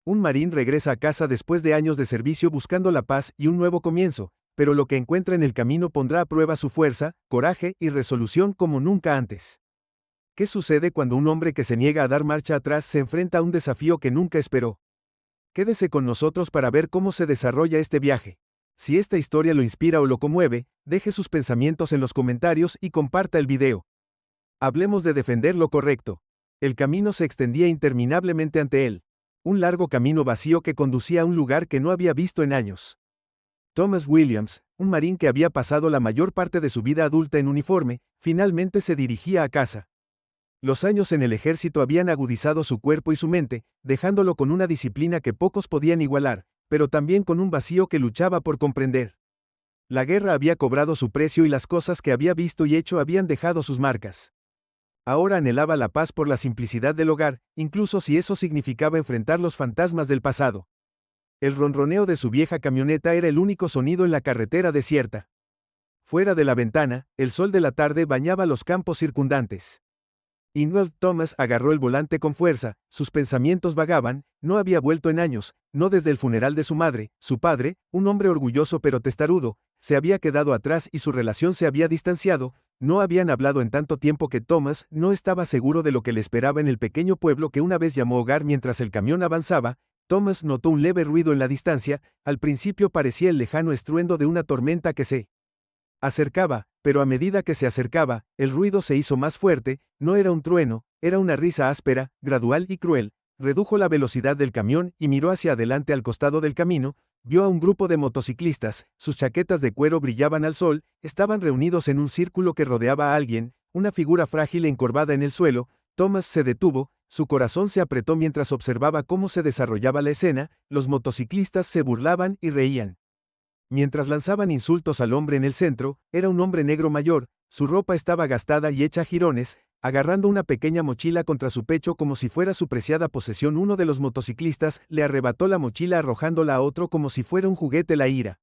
Un marín regresa a casa después de años de servicio buscando la paz y un nuevo comienzo, pero lo que encuentra en el camino pondrá a prueba su fuerza, coraje y resolución como nunca antes. ¿Qué sucede cuando un hombre que se niega a dar marcha atrás se enfrenta a un desafío que nunca esperó? Quédese con nosotros para ver cómo se desarrolla este viaje. Si esta historia lo inspira o lo conmueve, deje sus pensamientos en los comentarios y comparta el video. Hablemos de defender lo correcto. El camino se extendía interminablemente ante él. Un largo camino vacío que conducía a un lugar que no había visto en años. Thomas Williams, un marín que había pasado la mayor parte de su vida adulta en uniforme, finalmente se dirigía a casa. Los años en el ejército habían agudizado su cuerpo y su mente, dejándolo con una disciplina que pocos podían igualar, pero también con un vacío que luchaba por comprender. La guerra había cobrado su precio y las cosas que había visto y hecho habían dejado sus marcas. Ahora anhelaba la paz por la simplicidad del hogar, incluso si eso significaba enfrentar los fantasmas del pasado. El ronroneo de su vieja camioneta era el único sonido en la carretera desierta. Fuera de la ventana, el sol de la tarde bañaba los campos circundantes. Inwell Thomas agarró el volante con fuerza, sus pensamientos vagaban, no había vuelto en años, no desde el funeral de su madre, su padre, un hombre orgulloso pero testarudo, se había quedado atrás y su relación se había distanciado, no habían hablado en tanto tiempo que Thomas no estaba seguro de lo que le esperaba en el pequeño pueblo que una vez llamó hogar mientras el camión avanzaba. Thomas notó un leve ruido en la distancia, al principio parecía el lejano estruendo de una tormenta que se acercaba, pero a medida que se acercaba, el ruido se hizo más fuerte, no era un trueno, era una risa áspera, gradual y cruel. Redujo la velocidad del camión y miró hacia adelante al costado del camino, vio a un grupo de motociclistas, sus chaquetas de cuero brillaban al sol, estaban reunidos en un círculo que rodeaba a alguien, una figura frágil encorvada en el suelo. Thomas se detuvo, su corazón se apretó mientras observaba cómo se desarrollaba la escena, los motociclistas se burlaban y reían. Mientras lanzaban insultos al hombre en el centro, era un hombre negro mayor, su ropa estaba gastada y hecha jirones, agarrando una pequeña mochila contra su pecho como si fuera su preciada posesión. Uno de los motociclistas le arrebató la mochila arrojándola a otro como si fuera un juguete. La ira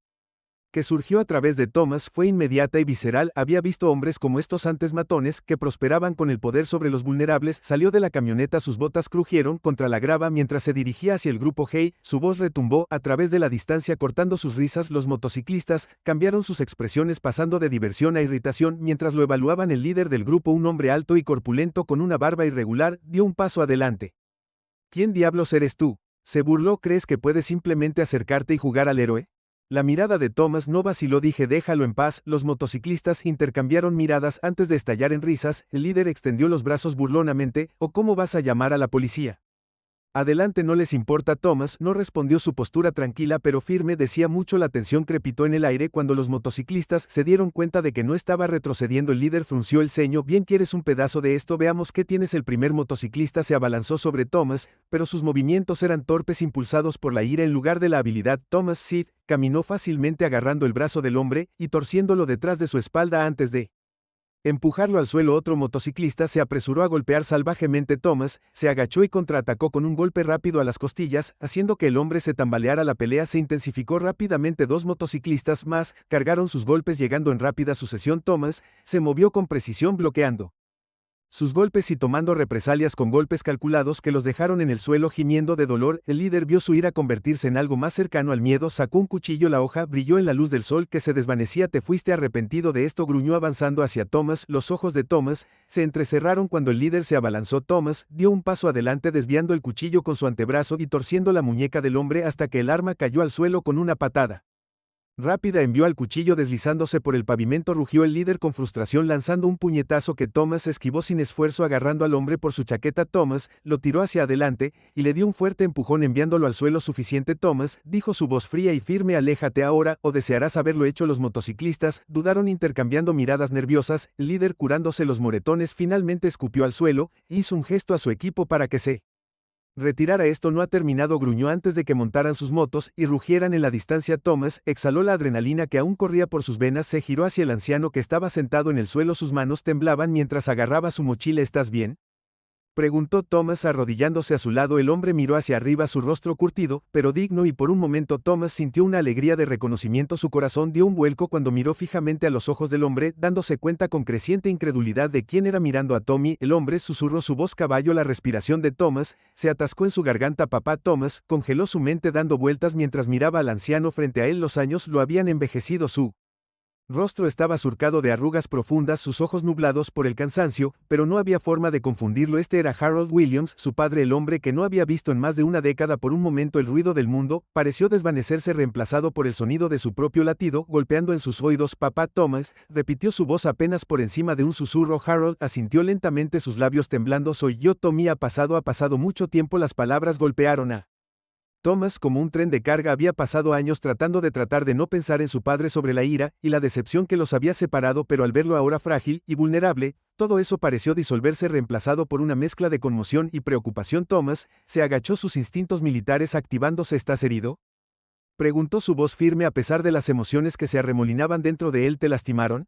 que surgió a través de Thomas fue inmediata y visceral. Había visto hombres como estos antes, matones que prosperaban con el poder sobre los vulnerables. Salió de la camioneta, sus botas crujieron contra la grava mientras se dirigía hacia el grupo Hey, su voz retumbó a través de la distancia cortando sus risas. Los motociclistas cambiaron sus expresiones pasando de diversión a irritación mientras lo evaluaban. El líder del grupo, un hombre alto y corpulento con una barba irregular, dio un paso adelante. ¿Quién diablos eres tú?, se burló. ¿Crees que puedes simplemente acercarte y jugar al héroe? La mirada de Thomas no vaciló. Dije déjalo en paz. Los motociclistas intercambiaron miradas antes de estallar en risas. El líder extendió los brazos burlonamente. ¿O cómo vas a llamar a la policía? Adelante, no les importa. Thomas no respondió, su postura tranquila pero firme decía mucho. La tensión crepitó en el aire cuando los motociclistas se dieron cuenta de que no estaba retrocediendo. El líder frunció el ceño. Bien, ¿quieres un pedazo de esto? Veamos qué tienes. El primer motociclista se abalanzó sobre Thomas, pero sus movimientos eran torpes impulsados por la ira en lugar de la habilidad. Thomas Sid caminó fácilmente agarrando el brazo del hombre y torciéndolo detrás de su espalda antes de empujarlo al suelo. Otro motociclista se apresuró a golpear salvajemente. Thomas se agachó y contraatacó con un golpe rápido a las costillas, haciendo que el hombre se tambaleara. La pelea se intensificó rápidamente. Dos motociclistas más cargaron sus golpes llegando en rápida sucesión. Thomas se movió con precisión bloqueando sus golpes y tomando represalias con golpes calculados que los dejaron en el suelo gimiendo de dolor. El líder vio su ira convertirse en algo más cercano al miedo. Sacó un cuchillo. La hoja brilló en la luz del sol que se desvanecía. ¿Te fuiste arrepentido de esto?, gruñó avanzando hacia Thomas. Los ojos de Thomas se entrecerraron cuando el líder se abalanzó. Thomas dio un paso adelante desviando el cuchillo con su antebrazo y torciendo la muñeca del hombre hasta que el arma cayó al suelo con una patada rápida. Envió al cuchillo deslizándose por el pavimento. Rugió el líder con frustración lanzando un puñetazo que Thomas esquivó sin esfuerzo agarrando al hombre por su chaqueta. Thomas lo tiró hacia adelante y le dio un fuerte empujón enviándolo al suelo. Suficiente, Thomas, dijo su voz fría y firme, aléjate ahora o desearás haberlo hecho. Los motociclistas dudaron intercambiando miradas nerviosas. El líder, curándose los moretones, finalmente escupió al suelo e hizo un gesto a su equipo para que se retirara. Esto no ha terminado, gruñó antes de que montaran sus motos y rugieran en la distancia. Thomas exhaló la adrenalina que aún corría por sus venas. Se giró hacia el anciano que estaba sentado en el suelo. Sus manos temblaban mientras agarraba su mochila. ¿Estás bien?, Preguntó Thomas arrodillándose a su lado. El hombre miró hacia arriba, su rostro curtido, pero digno, y por un momento Thomas sintió una alegría de reconocimiento. Su corazón dio un vuelco cuando miró fijamente a los ojos del hombre, dándose cuenta con creciente incredulidad de quién era mirando a Tommy. El hombre susurró su voz caballo. La respiración de Thomas se atascó en su garganta. Papá Thomas congeló su mente dando vueltas mientras miraba al anciano frente a él. Los años lo habían envejecido. Su rostro estaba surcado de arrugas profundas, sus ojos nublados por el cansancio, pero no había forma de confundirlo. Este era Harold Williams, su padre, el hombre que no había visto en más de una década. Por un momento el ruido del mundo pareció desvanecerse, reemplazado por el sonido de su propio latido, golpeando en sus oídos. Papá Thomas, repitió su voz apenas por encima de un susurro. Harold asintió lentamente, sus labios temblando. Soy yo, Tommy. Ha pasado mucho tiempo. Las palabras golpearon a Thomas como un tren de carga. Había pasado años tratando de no pensar en su padre, sobre la ira y la decepción que los había separado, pero al verlo ahora frágil y vulnerable, todo eso pareció disolverse, reemplazado por una mezcla de conmoción y preocupación. Thomas se agachó, sus instintos militares activándose. ¿Estás herido?, preguntó, su voz firme a pesar de las emociones que se arremolinaban dentro de él. ¿Te lastimaron?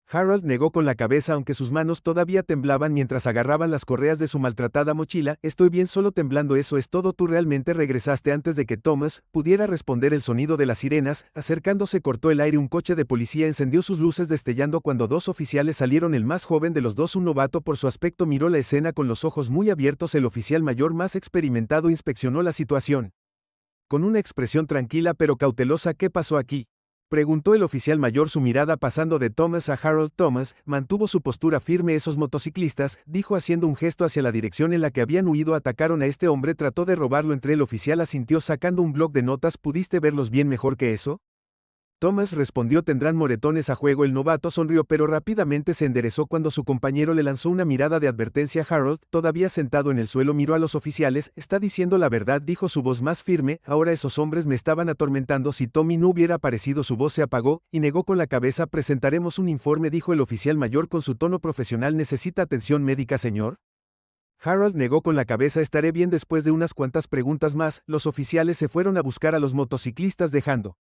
Harold negó con la cabeza, aunque sus manos todavía temblaban mientras agarraban las correas de su maltratada mochila. Estoy bien, solo temblando. ¿Eso es todo? ¿Tú realmente regresaste? Antes de que Thomas pudiera responder, el sonido de las sirenas, acercándose, cortó el aire. Un coche de policía encendió sus luces destellando cuando dos oficiales salieron. El más joven de los dos, un novato por su aspecto, miró la escena con los ojos muy abiertos. El oficial mayor, más experimentado, inspeccionó la situación con una expresión tranquila pero cautelosa. ¿Qué pasó aquí?, preguntó el oficial mayor, su mirada pasando de Thomas a Harold. Thomas mantuvo su postura firme. Esos motociclistas, dijo haciendo un gesto hacia la dirección en la que habían huido, atacaron a este hombre. Trató de robarlo. El oficial asintió sacando un bloc de notas. ¿Pudiste verlos bien mejor que eso?, Thomas respondió. Tendrán moretones a juego. El novato sonrió pero rápidamente se enderezó cuando su compañero le lanzó una mirada de advertencia. Harold, todavía sentado en el suelo, miró a los oficiales. Está diciendo la verdad, dijo, su voz más firme. Ahora esos hombres me estaban atormentando. Si Tommy no hubiera aparecido. Su voz se apagó y negó con la cabeza. Presentaremos un informe, dijo el oficial mayor con su tono profesional. ¿Necesita atención médica, señor? Harold negó con la cabeza. Estaré bien. Después de unas cuantas preguntas más, los oficiales se fueron a buscar a los motociclistas, dejando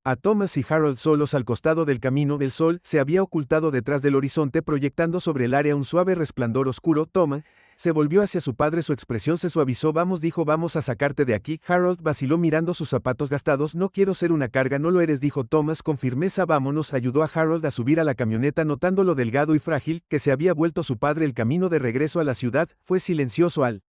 a Thomas y Harold solos al costado del camino. El sol se había ocultado detrás del horizonte, proyectando sobre el área un suave resplandor oscuro. Thomas se volvió hacia su padre, su expresión se suavizó. Vamos, dijo, vamos a sacarte de aquí. Harold vaciló mirando sus zapatos gastados. No quiero ser una carga. No lo eres, dijo Thomas con firmeza. Vámonos, ayudó a Harold a subir a la camioneta, notando lo delgado y frágil que se había vuelto su padre. El camino de regreso a la ciudad fue silencioso al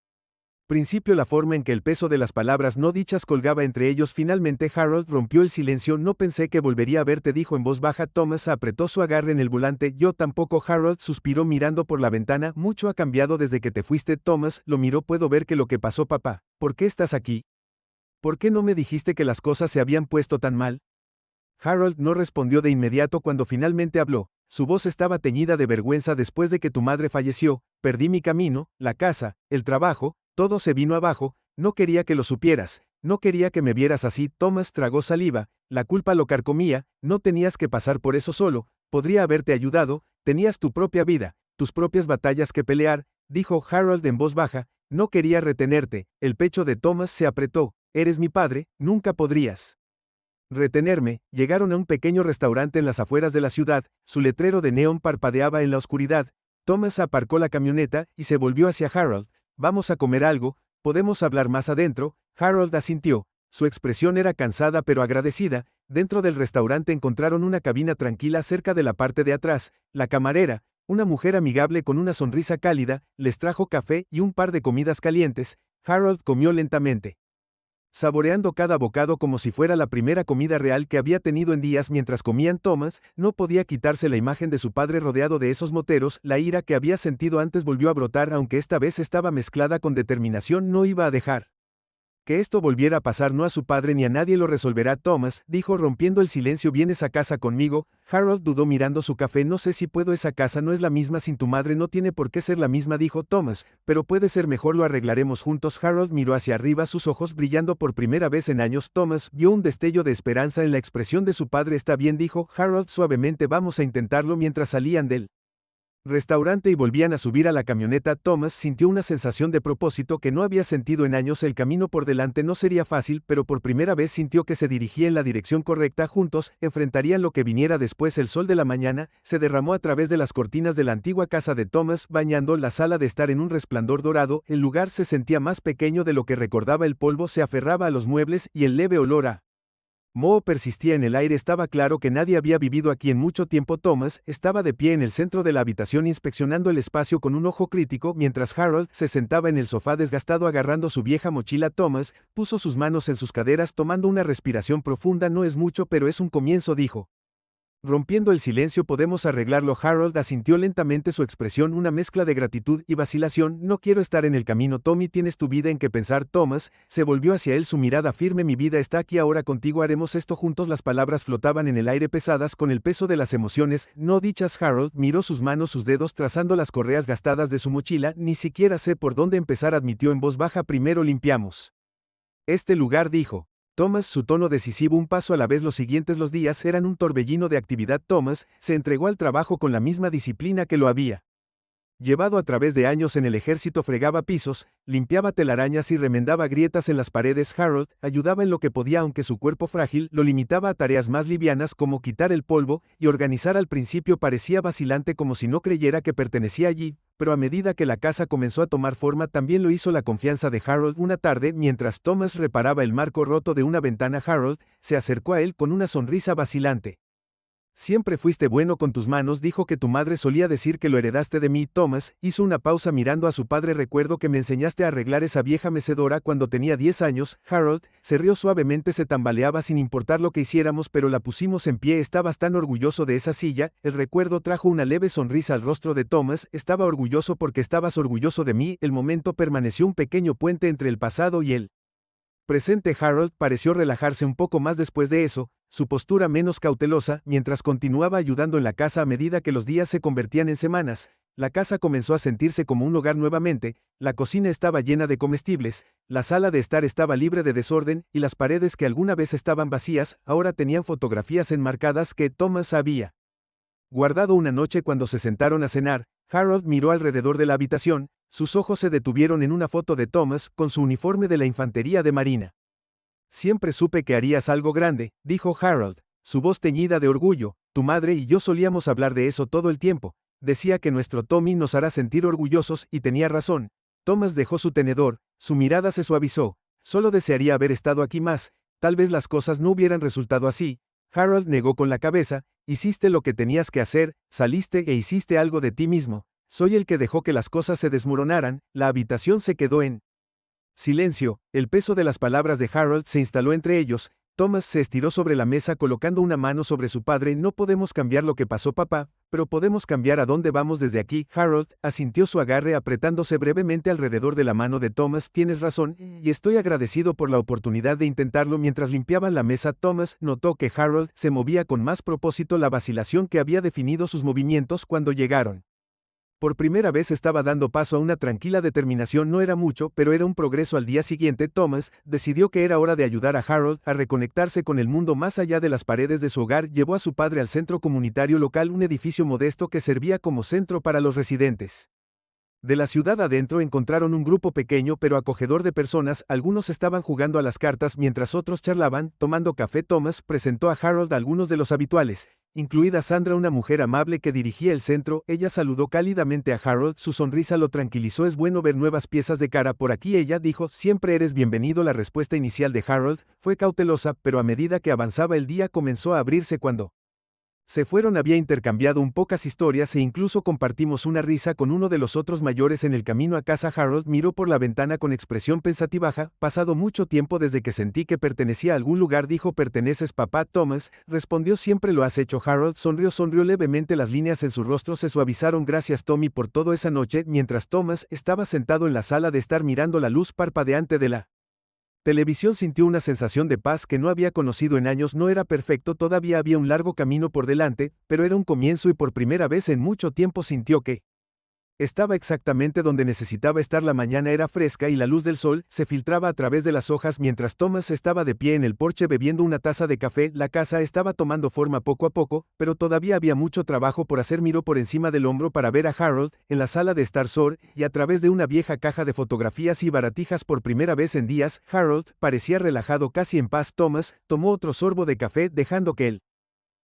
principio, la forma en que el peso de las palabras no dichas colgaba entre ellos. Finalmente Harold rompió el silencio. No pensé que volvería a verte, dijo en voz baja. Thomas apretó su agarre en el volante. Yo tampoco. Harold suspiró mirando por la ventana. Mucho ha cambiado desde que te fuiste. Thomas lo miró. Puedo ver que lo que pasó, papá. ¿Por qué estás aquí? ¿Por qué no me dijiste que las cosas se habían puesto tan mal? Harold no respondió de inmediato. Cuando finalmente habló, su voz estaba teñida de vergüenza. Después de que tu madre falleció, perdí mi camino, la casa, el trabajo, todo se vino abajo. No quería que lo supieras, no quería que me vieras así. Thomas tragó saliva, la culpa lo carcomía. No tenías que pasar por eso solo, podría haberte ayudado, tenías tu propia vida, tus propias batallas que pelear, dijo Harold en voz baja. No quería retenerte. El pecho de Thomas se apretó. Eres mi padre, nunca podrías retenerme. Llegaron a un pequeño restaurante en las afueras de la ciudad. Su letrero de neón parpadeaba en la oscuridad. Thomas aparcó la camioneta y se volvió hacia Harold. Vamos a comer algo, podemos hablar más adentro. Harold asintió. Su expresión era cansada pero agradecida. Dentro del restaurante encontraron una cabina tranquila cerca de la parte de atrás. La camarera, una mujer amigable con una sonrisa cálida, les trajo café y un par de comidas calientes. Harold comió lentamente, saboreando cada bocado como si fuera la primera comida real que había tenido en días. Mientras comían, Thomas no podía quitarse la imagen de su padre rodeado de esos moteros. La ira que había sentido antes volvió a brotar, aunque esta vez estaba mezclada con determinación. No iba a dejar que esto volviera a pasar, no a su padre ni a nadie. Lo resolverá. Thomas dijo rompiendo el silencio. ¿Vienes a casa conmigo? Harold dudó mirando su café. No sé si puedo. Esa casa no es la misma sin tu madre. No tiene por qué ser la misma, dijo Thomas, pero puede ser mejor. Lo arreglaremos juntos. Harold miró hacia arriba, sus ojos brillando por primera vez en años. Thomas vio un destello de esperanza en la expresión de su padre. Está bien, dijo Harold suavemente, vamos a intentarlo. Mientras salían del restaurante y volvían a subir a la camioneta. Thomas sintió una sensación de propósito que no había sentido en años. El camino por delante no sería fácil, pero por primera vez sintió que se dirigía en la dirección correcta. Juntos, enfrentarían lo que viniera después. El sol de la mañana se derramó a través de las cortinas de la antigua casa de Thomas, bañando la sala de estar en un resplandor dorado. El lugar se sentía más pequeño de lo que recordaba. El polvo se aferraba a los muebles y el leve olor a moho persistía en el aire. Estaba claro que nadie había vivido aquí en mucho tiempo. Thomas estaba de pie en el centro de la habitación inspeccionando el espacio con un ojo crítico mientras Harold se sentaba en el sofá desgastado agarrando su vieja mochila. Thomas puso sus manos en sus caderas tomando una respiración profunda. No es mucho, pero es un comienzo, dijo. Rompiendo el silencio. Podemos arreglarlo. Harold asintió lentamente, su expresión una mezcla de gratitud y vacilación. No quiero estar en el camino, Tommy, tienes tu vida en que pensar. Thomas se volvió hacia él, su mirada firme. Mi vida está aquí ahora contigo, haremos esto juntos. Las palabras flotaban en el aire pesadas con el peso de las emociones no dichas. Harold miró sus manos, sus dedos trazando las correas gastadas de su mochila. Ni siquiera sé por dónde empezar, admitió en voz baja. Primero limpiamos este lugar, dijo Thomas, su tono decisivo, un paso a la vez. Los siguientes días eran un torbellino de actividad. Thomas se entregó al trabajo con la misma disciplina que lo había llevado a través de años en el ejército. Fregaba pisos, limpiaba telarañas y remendaba grietas en las paredes. Harold ayudaba en lo que podía, aunque su cuerpo frágil lo limitaba a tareas más livianas como quitar el polvo y organizar. Al principio parecía vacilante, como si no creyera que pertenecía allí, pero a medida que la casa comenzó a tomar forma, también lo hizo la confianza de Harold. Una tarde, mientras Thomas reparaba el marco roto de una ventana, Harold se acercó a él con una sonrisa vacilante. Siempre fuiste bueno con tus manos, dijo que tu madre solía decir que lo heredaste de mí. Thomas hizo una pausa mirando a su padre. Recuerdo que me enseñaste a arreglar esa vieja mecedora cuando tenía 10 años. Harold se rió suavemente, se tambaleaba sin importar lo que hiciéramos, pero la pusimos en pie. Estabas tan orgulloso de esa silla. El recuerdo trajo una leve sonrisa al rostro de Thomas. Estaba orgulloso porque estabas orgulloso de mí. El momento permaneció un pequeño puente entre el pasado y el presente. Harold pareció relajarse un poco más después de eso, su postura menos cautelosa, mientras continuaba ayudando en la casa. A medida que los días se convertían en semanas, la casa comenzó a sentirse como un hogar nuevamente. La cocina estaba llena de comestibles, la sala de estar estaba libre de desorden, y las paredes que alguna vez estaban vacías, ahora tenían fotografías enmarcadas que Thomas había guardado una noche. Cuando se sentaron a cenar, Harold miró alrededor de la habitación. Sus ojos se detuvieron en una foto de Thomas con su uniforme de la infantería de marina. Siempre supe que harías algo grande, dijo Harold, su voz teñida de orgullo. Tu madre y yo solíamos hablar de eso todo el tiempo. Decía que nuestro Tommy nos hará sentir orgullosos, y tenía razón. Thomas dejó su tenedor, su mirada se suavizó. Solo desearía haber estado aquí más. Tal vez las cosas no hubieran resultado así. Harold negó con la cabeza. Hiciste lo que tenías que hacer, saliste e hiciste algo de ti mismo. Soy el que dejó que las cosas se desmoronaran. La habitación se quedó en silencio. El peso de las palabras de Harold se instaló entre ellos. Thomas se estiró sobre la mesa colocando una mano sobre su padre. No podemos cambiar lo que pasó, papá, pero podemos cambiar a dónde vamos desde aquí. Harold asintió, su agarre apretándose brevemente alrededor de la mano de Thomas. Tienes razón, y estoy agradecido por la oportunidad de intentarlo. Mientras limpiaban la mesa, Thomas notó que Harold se movía con más propósito. La vacilación que había definido sus movimientos cuando llegaron por primera vez estaba dando paso a una tranquila determinación. No era mucho, pero era un progreso. Al día siguiente, Thomas decidió que era hora de ayudar a Harold a reconectarse con el mundo más allá de las paredes de su hogar. Llevó a su padre al centro comunitario local, un edificio modesto que servía como centro para los residentes de la ciudad. Adentro encontraron un grupo pequeño pero acogedor de personas. Algunos estaban jugando a las cartas mientras otros charlaban, tomando café. Thomas presentó a Harold a algunos de los habituales, incluida Sandra, una mujer amable que dirigía el centro. Ella saludó cálidamente a Harold, su sonrisa lo tranquilizó. Es bueno ver nuevas piezas de cara por aquí, ella dijo. Siempre eres bienvenido. La respuesta inicial de Harold fue cautelosa, pero a medida que avanzaba el día comenzó a abrirse. Cuando se fueron había intercambiado un pocas historias e incluso compartimos una risa con uno de los otros mayores en el camino a casa. Harold miró por la ventana con expresión pensativa. Pasado mucho tiempo desde que sentí que pertenecía a algún lugar, dijo. ¿Perteneces, papá? Thomas respondió. Siempre lo has hecho. Harold sonrió levemente. Las líneas en su rostro se suavizaron. Gracias, Tommy, por todo esa noche. Mientras Thomas estaba sentado en la sala de estar mirando la luz parpadeante de la televisión, sintió una sensación de paz que no había conocido en años. No era perfecto, todavía había un largo camino por delante, pero era un comienzo y por primera vez en mucho tiempo sintió que Estaba exactamente donde necesitaba estar. La mañana era fresca y la luz del sol se filtraba a través de las hojas mientras Thomas estaba de pie en el porche bebiendo una taza de café. La casa estaba tomando forma poco a poco, pero todavía había mucho trabajo por hacer. Miró por encima del hombro para ver a Harold en la sala de estar solo y a través de una vieja caja de fotografías y baratijas. Por primera vez en días, Harold parecía relajado, casi en paz. Thomas tomó otro sorbo de café dejando que él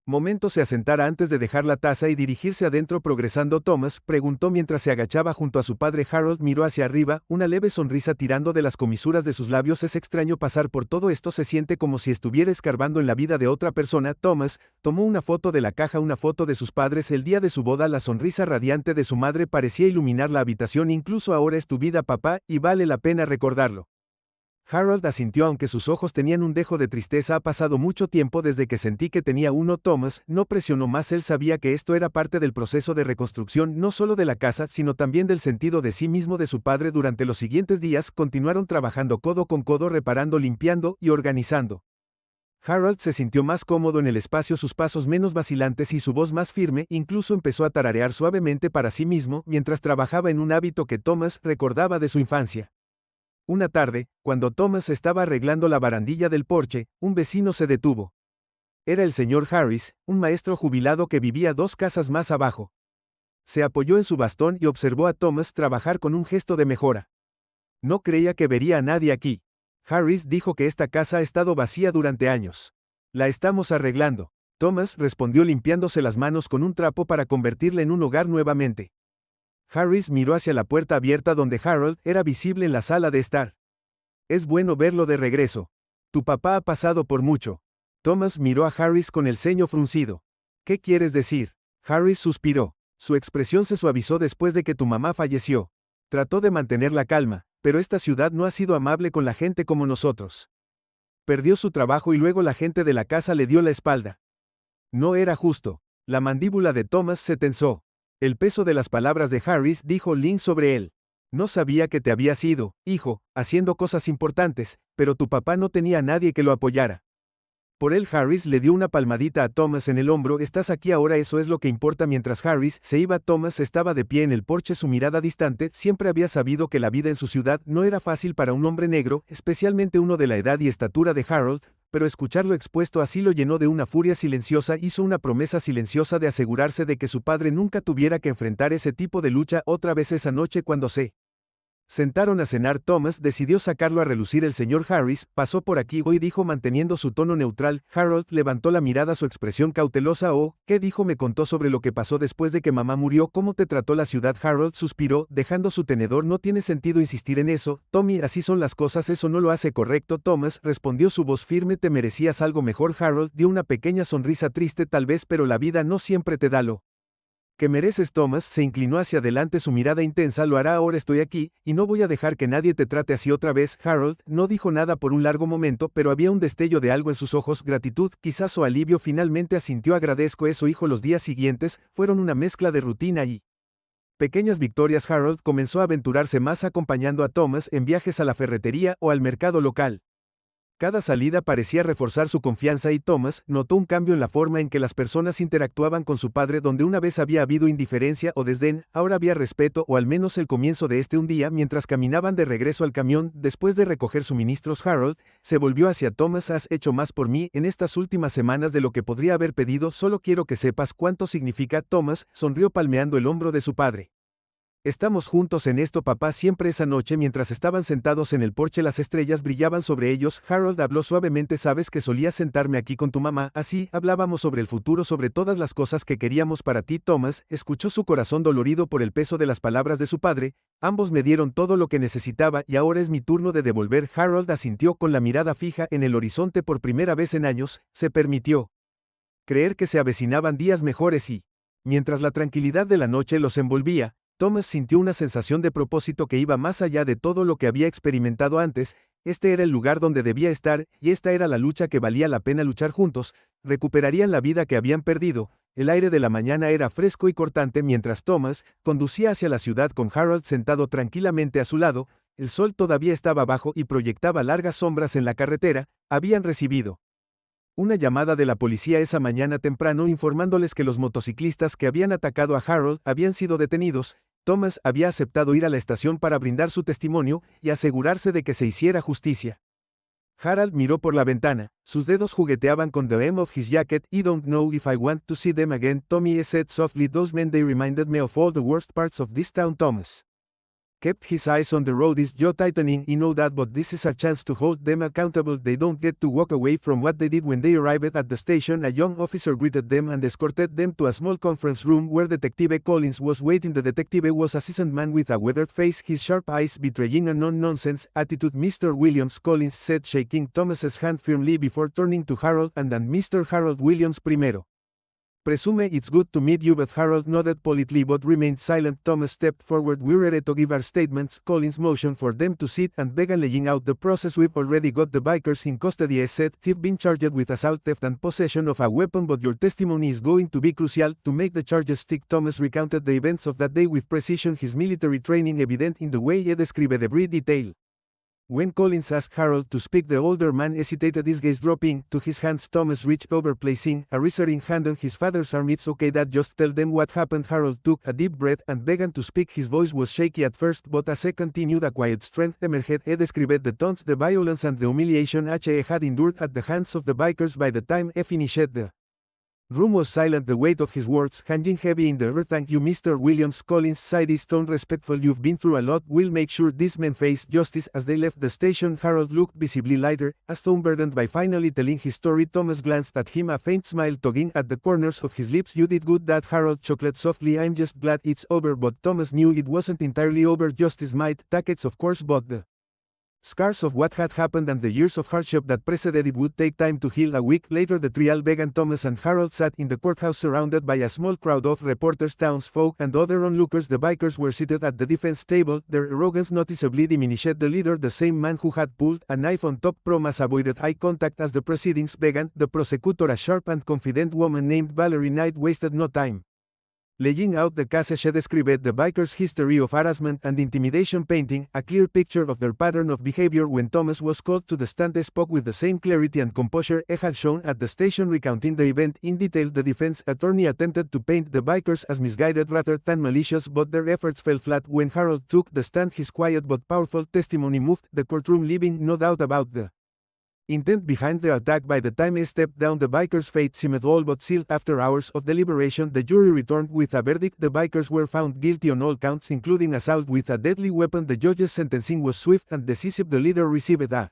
momento se asentara antes de dejar la taza y dirigirse adentro. Progresando, Thomas preguntó mientras se agachaba junto a su padre. Harold miró hacia arriba, una leve sonrisa tirando de las comisuras de sus labios. Es extraño pasar por todo esto, se siente como si estuviera escarbando en la vida de otra persona. Thomas tomó una foto de la caja, una foto de sus padres el día de su boda. La sonrisa radiante de su madre parecía iluminar la habitación. Incluso ahora es tu vida, papá, y vale la pena recordarlo. Harold asintió aunque sus ojos tenían un dejo de tristeza. Ha pasado mucho tiempo desde que sentí que tenía uno. Thomas no presionó más. Él sabía que esto era parte del proceso de reconstrucción, no solo de la casa, sino también del sentido de sí mismo de su padre. Durante los siguientes días continuaron trabajando codo con codo, reparando, limpiando y organizando. Harold se sintió más cómodo en el espacio, sus pasos menos vacilantes y su voz más firme. Incluso empezó a tararear suavemente para sí mismo mientras trabajaba en un hábito que Thomas recordaba de su infancia. Una tarde, cuando Thomas estaba arreglando la barandilla del porche, un vecino se detuvo. Era el señor Harris, un maestro jubilado que vivía 2 casas más abajo. Se apoyó en su bastón y observó a Thomas trabajar con un gesto de mejora. No creía que vería a nadie aquí. Harris dijo que esta casa ha estado vacía durante años. La estamos arreglando. Thomas respondió limpiándose las manos con un trapo para convertirla en un hogar nuevamente. Harris miró hacia la puerta abierta donde Harold era visible en la sala de estar. Es bueno verlo de regreso. Tu papá ha pasado por mucho. Thomas miró a Harris con el ceño fruncido. ¿Qué quieres decir? Harris suspiró. Su expresión se suavizó después de que tu mamá falleció. Trató de mantener la calma, pero esta ciudad no ha sido amable con la gente como nosotros. Perdió su trabajo y luego la gente de la casa le dio la espalda. No era justo. La mandíbula de Thomas se tensó. El peso de las palabras de Harris dijo Lynn sobre él. No sabía que te habías ido, hijo, haciendo cosas importantes, pero tu papá no tenía a nadie que lo apoyara. Por él Harris le dio una palmadita a Thomas en el hombro. Estás aquí ahora, eso es lo que importa. Mientras Harris se iba, Thomas estaba de pie en el porche, su mirada distante. Siempre había sabido que la vida en su ciudad no era fácil para un hombre negro, especialmente uno de la edad y estatura de Harold, pero escucharlo expuesto así lo llenó de una furia silenciosa. Hizo una promesa silenciosa de asegurarse de que su padre nunca tuviera que enfrentar ese tipo de lucha otra vez. Esa noche, cuando se sentaron a cenar, Thomas decidió sacarlo a relucir. El señor Harris pasó por aquí hoy, dijo manteniendo su tono neutral. Harold levantó la mirada, su expresión cautelosa. Oh, ¿qué dijo? Me contó sobre lo que pasó después de que mamá murió. ¿Cómo te trató la ciudad? Harold suspiró, dejando su tenedor. No tiene sentido insistir en eso, Tommy, así son las cosas, eso no lo hace correcto. Thomas respondió, su voz firme. Te merecías algo mejor. Harold dio una pequeña sonrisa triste, tal vez, pero la vida no siempre te da lo que mereces. Thomas se inclinó hacia adelante, su mirada intensa. Lo hará ahora, estoy aquí, y no voy a dejar que nadie te trate así otra vez. Harold no dijo nada por un largo momento, pero había un destello de algo en sus ojos, gratitud, quizás, o alivio. Finalmente asintió. Agradezco eso, hijo. Los días siguientes fueron una mezcla de rutina y pequeñas victorias. Harold comenzó a aventurarse más, acompañando a Thomas en viajes a la ferretería o al mercado local. Cada salida parecía reforzar su confianza y Thomas notó un cambio en la forma en que las personas interactuaban con su padre. Donde una vez había habido indiferencia o desdén, ahora había respeto, o al menos el comienzo de este. Un día, mientras caminaban de regreso al camión, después de recoger suministros, Harold se volvió hacia Thomas. Has hecho más por mí en estas últimas semanas de lo que podría haber pedido, solo quiero que sepas cuánto significa. Thomas sonrió palmeando el hombro de su padre. Estamos juntos en esto, papá. Siempre. Esa noche, mientras estaban sentados en el porche, las estrellas brillaban sobre ellos. Harold habló suavemente. Sabes que solía sentarme aquí con tu mamá, así hablábamos sobre el futuro, sobre todas las cosas que queríamos para ti. Thomas escuchó, su corazón dolorido por el peso de las palabras de su padre. Ambos me dieron todo lo que necesitaba y ahora es mi turno de devolver. Harold asintió con la mirada fija en el horizonte. Por primera vez en años, se permitió creer que se avecinaban días mejores y, mientras la tranquilidad de la noche los envolvía, Thomas sintió una sensación de propósito que iba más allá de todo lo que había experimentado antes. Este era el lugar donde debía estar, y esta era la lucha que valía la pena luchar juntos. Recuperarían la vida que habían perdido. El aire de la mañana era fresco y cortante mientras Thomas conducía hacia la ciudad con Harold sentado tranquilamente a su lado. El sol todavía estaba abajo y proyectaba largas sombras en la carretera. Habían recibido una llamada de la policía esa mañana temprano informándoles que los motociclistas que habían atacado a Harold habían sido detenidos. Thomas había aceptado ir a la estación para brindar su testimonio y asegurarse de que se hiciera justicia. Harold miró por la ventana, sus dedos jugueteaban con the hem of his jacket. I don't know if I want to see them again, Tommy said softly. Those men, they reminded me of all the worst parts of this town. Thomas kept his eyes on the road. His jaw tightening. I know that, but this is a chance to hold them accountable. They don't get to walk away from what they did. When they arrived at the station, a young officer greeted them and escorted them to a small conference room where Detective Collins was waiting. The detective was a seasoned man with a weathered face, his sharp eyes betraying a no-nonsense attitude. Mr. Williams, Collins said, shaking Thomas's hand firmly before turning to Harold and Mr. Harold Williams primero. Presume it's good to meet you, but Harold nodded politely but remained silent. Thomas stepped forward. We're ready to give our statements. Collins motioned for them to sit and began laying out the process. We've already got the bikers in custody, said. You've been charged with assault, theft and possession of a weapon, but your testimony is going to be crucial to make the charges stick. Thomas recounted the events of that day with precision, his military training evident in the way he described every detail. When Collins asked Harold to speak, the older man hesitated, his gaze dropping to his hands. Thomas reached over, placing a reassuring hand on his father's arm. It's okay, Dad, just tell them what happened. Harold took a deep breath and began to speak. His voice was shaky at first, but as he continued, a quiet strength emerged. He described the taunts, the violence and the humiliation he had endured at the hands of the bikers. By the time he finished, the room was silent, the weight of his words hanging heavy in the air. Thank you, Mr. Williams, Collins sighed, his tone respectful. You've been through a lot. We'll make sure these men face justice. As they left the station, Harold looked visibly lighter, a stone burdened by finally telling his story. Thomas glanced at him, a faint smile tugging at the corners of his lips. You did good, Dad. Harold chuckled softly. I'm just glad it's over. But Thomas knew it wasn't entirely over. Justice might take its of course, but the scars of what had happened and the years of hardship that preceded it would take time to heal. A week later, the trial began. Thomas and Harold sat in the courthouse surrounded by a small crowd of reporters, townsfolk, and other onlookers. The bikers were seated at the defense table, their arrogance noticeably diminished. The leader, the same man who had pulled a knife on top Thomas, avoided eye contact as the proceedings began. The prosecutor, a sharp and confident woman named Valerie Knight, wasted no time laying out the case. She described the bikers' history of harassment and intimidation, painting a clear picture of their pattern of behavior. When Thomas was called to the stand, he spoke with the same clarity and composure he had shown at the station, recounting the event in detail. The defense attorney attempted to paint the bikers as misguided rather than malicious, but their efforts fell flat. When Harold took the stand, his quiet but powerful testimony moved the courtroom, leaving no doubt about the intent behind the attack. By the time he stepped down, the bikers' fate seemed all but sealed. After hours of deliberation, the jury returned with a verdict. The bikers were found guilty on all counts, including assault with a deadly weapon. The judge's sentencing was swift and decisive. The leader received a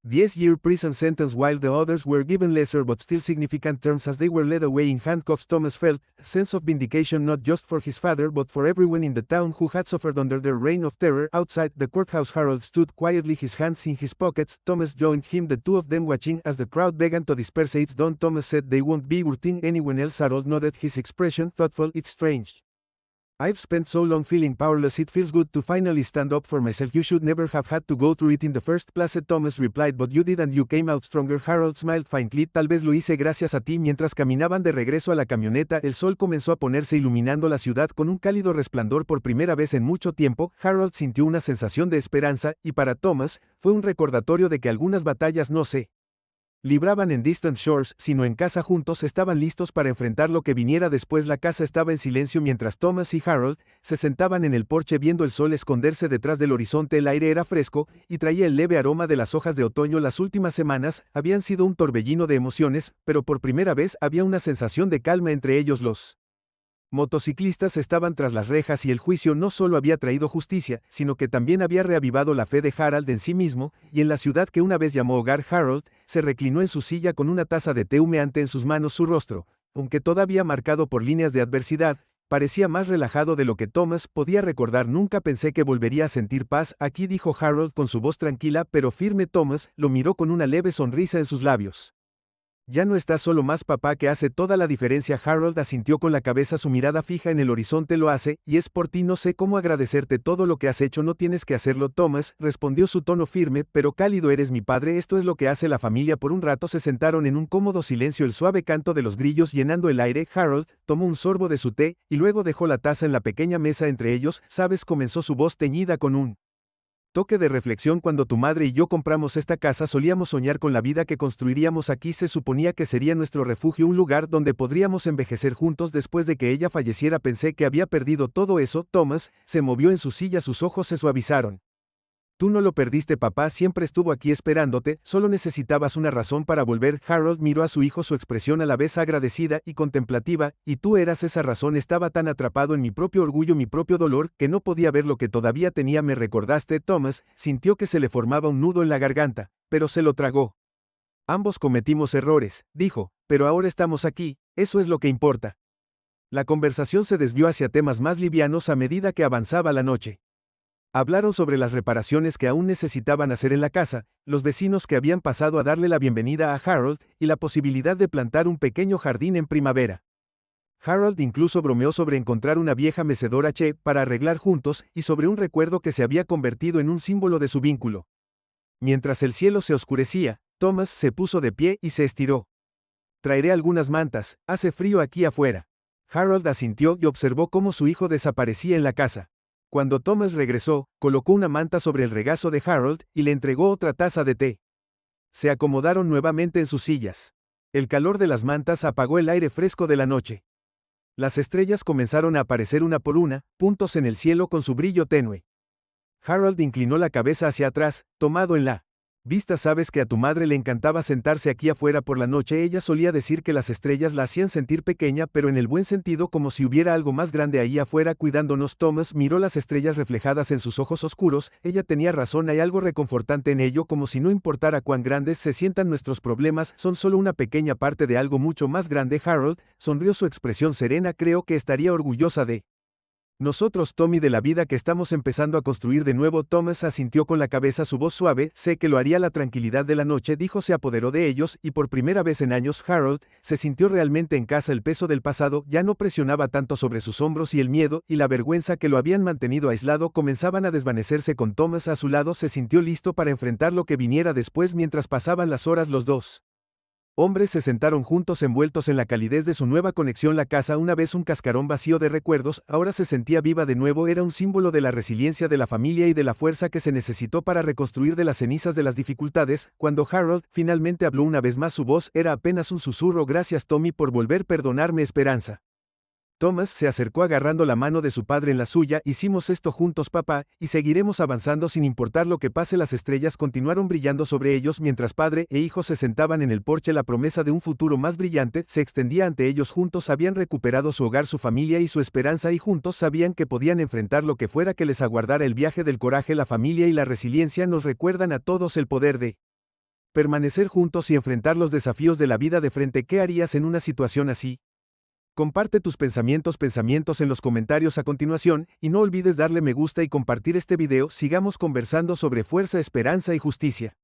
10-year prison sentence, while the others were given lesser but still significant terms. As they were led away in handcuffs, Thomas felt a sense of vindication, not just for his father but for everyone in the town who had suffered under their reign of terror. Outside the courthouse, Harold stood quietly, his hands in his pockets. Thomas joined him, the two of them watching as the crowd began to disperse. It's done, Thomas said. They won't be hurting anyone else. Harold nodded, his expression thoughtful. It's strange. I've spent so long feeling powerless. It feels good to finally stand up for myself. You should never have had to go through it in the first place, Thomas replied, but you did and you came out stronger. Harold smiled faintly. Tal vez lo hice gracias a ti. Mientras caminaban de regreso a la camioneta, el sol comenzó a ponerse, iluminando la ciudad con un cálido resplandor. Por primera vez en mucho tiempo, Harold sintió una sensación de esperanza, y para Thomas, fue un recordatorio de que algunas batallas no se libraban en distant shores, sino en casa. Juntos estaban listos para enfrentar lo que viniera después. La casa estaba en silencio mientras Thomas y Harold se sentaban en el porche viendo el sol esconderse detrás del horizonte. El aire era fresco y traía el leve aroma de las hojas de otoño. Las últimas semanas habían sido un torbellino de emociones, pero por primera vez había una sensación de calma entre ellos. Los motociclistas estaban tras las rejas y el juicio no solo había traído justicia, sino que también había reavivado la fe de Harold en sí mismo y en la ciudad que una vez llamó hogar. Harold se reclinó en su silla con una taza de té humeante en sus manos. Su rostro, aunque todavía marcado por líneas de adversidad, parecía más relajado de lo que Thomas podía recordar. Nunca pensé que volvería a sentir paz aquí, dijo Harold con su voz tranquila pero firme. Thomas lo miró con una leve sonrisa en sus labios. Ya no estás solo, más papá, que hace toda la diferencia. Harold asintió con la cabeza, su mirada fija en el horizonte. Lo hace, y es por ti. No sé cómo agradecerte todo lo que has hecho. No tienes que hacerlo, Thomas, respondió su tono firme pero cálido. Eres mi padre, esto es lo que hace la familia. Por un rato se sentaron en un cómodo silencio, el suave canto de los grillos llenando el aire. Harold tomó un sorbo de su té, y luego dejó la taza en la pequeña mesa entre ellos. Sabes, comenzó su voz teñida con un Toque de reflexión: cuando tu madre y yo compramos esta casa solíamos soñar con la vida que construiríamos aquí. Se suponía que sería nuestro refugio, un lugar donde podríamos envejecer juntos. Después de que ella falleciera pensé que había perdido todo eso. Thomas se movió en su silla, sus ojos se suavizaron. Tú no lo perdiste, papá siempre estuvo aquí esperándote, solo necesitabas una razón para volver. Harold miró a su hijo, su expresión a la vez agradecida y contemplativa, y tú eras esa razón. Estaba tan atrapado en mi propio orgullo, mi propio dolor, que no podía ver lo que todavía tenía. Me recordaste. Thomas sintió que se le formaba un nudo en la garganta, pero se lo tragó. Ambos cometimos errores, dijo, pero ahora estamos aquí, eso es lo que importa. La conversación se desvió hacia temas más livianos a medida que avanzaba la noche. Hablaron sobre las reparaciones que aún necesitaban hacer en la casa, los vecinos que habían pasado a darle la bienvenida a Harold, y la posibilidad de plantar un pequeño jardín en primavera. Harold incluso bromeó sobre encontrar una vieja mecedora Che para arreglar juntos, y sobre un recuerdo que se había convertido en un símbolo de su vínculo. Mientras el cielo se oscurecía, Thomas se puso de pie y se estiró. Traeré algunas mantas, hace frío aquí afuera. Harold asintió y observó cómo su hijo desaparecía en la casa. Cuando Thomas regresó, colocó una manta sobre el regazo de Harold y le entregó otra taza de té. Se acomodaron nuevamente en sus sillas. El calor de las mantas apagó el aire fresco de la noche. Las estrellas comenzaron a aparecer una por una, puntos en el cielo con su brillo tenue. Harold inclinó la cabeza hacia atrás, tomado en la vista. Sabes que a tu madre le encantaba sentarse aquí afuera por la noche. Ella solía decir que las estrellas la hacían sentir pequeña, pero en el buen sentido, como si hubiera algo más grande ahí afuera cuidándonos. Thomas miró las estrellas reflejadas en sus ojos oscuros. Ella tenía razón, hay algo reconfortante en ello, como si no importara cuán grandes se sientan nuestros problemas, son solo una pequeña parte de algo mucho más grande. Harold sonrió, su expresión serena. Creo que estaría orgullosa de nosotros, Tommy, de la vida que estamos empezando a construir de nuevo. Thomas asintió con la cabeza, su voz suave. Sé que lo haría. La tranquilidad de la noche, dijo, se apoderó de ellos, y por primera vez en años Harold se sintió realmente en casa. El peso del pasado ya no presionaba tanto sobre sus hombros, y el miedo y la vergüenza que lo habían mantenido aislado comenzaban a desvanecerse. Con Thomas a su lado se sintió listo para enfrentar lo que viniera después. Mientras pasaban las horas, los dos hombres se sentaron juntos, envueltos en la calidez de su nueva conexión. La casa, una vez un cascarón vacío de recuerdos, ahora se sentía viva de nuevo. Era un símbolo de la resiliencia de la familia y de la fuerza que se necesitó para reconstruir de las cenizas de las dificultades. Cuando Harold finalmente habló una vez más, su voz era apenas un susurro. Gracias, Tommy, por volver. Perdonarme, Esperanza. Thomas se acercó agarrando la mano de su padre en la suya. Hicimos esto juntos, papá, y seguiremos avanzando sin importar lo que pase. Las estrellas continuaron brillando sobre ellos mientras padre e hijo se sentaban en el porche. La promesa de un futuro más brillante se extendía ante ellos. Juntos habían recuperado su hogar, su familia y su esperanza, y juntos sabían que podían enfrentar lo que fuera que les aguardara. El viaje del coraje, la familia y la resiliencia nos recuerdan a todos el poder de permanecer juntos y enfrentar los desafíos de la vida de frente. ¿Qué harías en una situación así? Comparte tus pensamientos en los comentarios a continuación, y no olvides darle me gusta y compartir este video. Sigamos conversando sobre fuerza, esperanza y justicia.